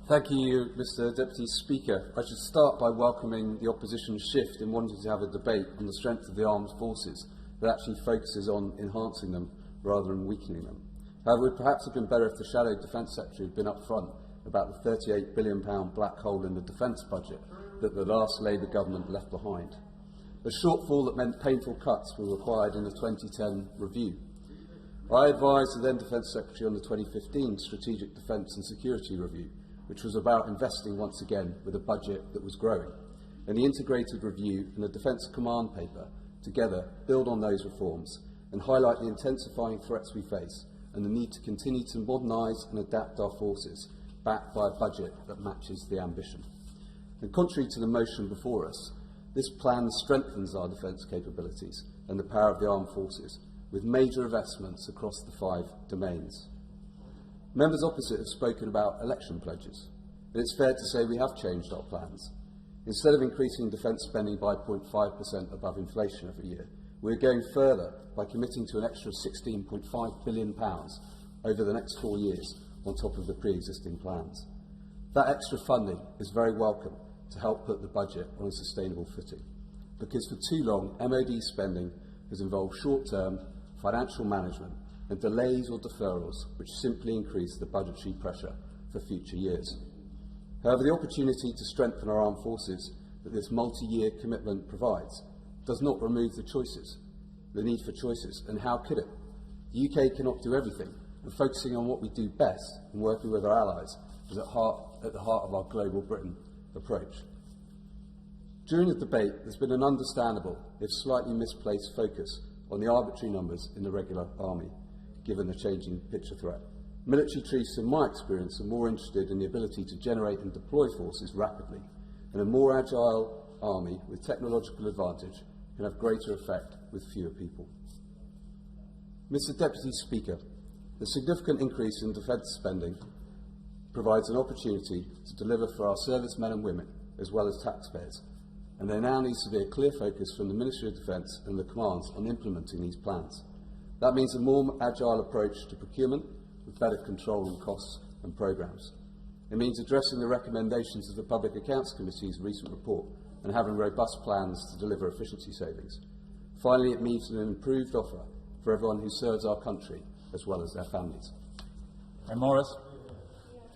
Thank you, Mr Deputy Speaker. I should start by welcoming the opposition's shift in wanting to have a debate on the strength of the armed forces that actually focuses on enhancing them rather than weakening them. However, it would perhaps have been better if the Shadow Defence Secretary had been upfront about the £38 billion black hole in the defence budget that the last Labour government left behind. A shortfall that meant painful cuts were required in the 2010 review. I advised the then Defence Secretary on the 2015 Strategic Defence and Security Review, which was about investing once again with a budget that was growing. And the integrated review and the Defence Command paper together build on those reforms and highlight the intensifying threats we face and the need to continue to modernise and adapt our forces, backed by a budget that matches the ambition. And contrary to the motion before us, this plan strengthens our defence capabilities and the power of the armed forces, with major investments across the 5 domains. Members opposite have spoken about election pledges, but it's fair to say we have changed our plans. Instead of increasing defence spending by 0.5% above inflation every year, we're going further by committing to an extra £16.5 billion over the next 4 years on top of the pre-existing plans. That extra funding is very welcome to help put the budget on a sustainable footing, because for too long MOD spending has involved short-term financial management and delays or deferrals which simply increase the budgetary pressure for future years. However, the opportunity to strengthen our armed forces that this multi-year commitment provides does not remove the need for choices, and how could it? The UK cannot do everything, and focusing on what we do best and working with our allies is at the heart of our Global Britain approach. During the debate, there's been an understandable, if slightly misplaced, focus on the arbitrary numbers in the regular army, given the changing picture threat. Military chiefs, in my experience, are more interested in the ability to generate and deploy forces rapidly, and a more agile army with technological advantage can have greater effect with fewer people. Mr Deputy Speaker, the significant increase in defence spending provides an opportunity to deliver for our servicemen and women, as well as taxpayers, and there now needs to be a clear focus from the Ministry of Defence and the commands on implementing these plans. That means a more agile approach to procurement with better control on costs and programmes. It means addressing the recommendations of the Public Accounts Committee's recent report and having robust plans to deliver efficiency savings. Finally, it means an improved offer for everyone who serves our country as well as their families. Morris.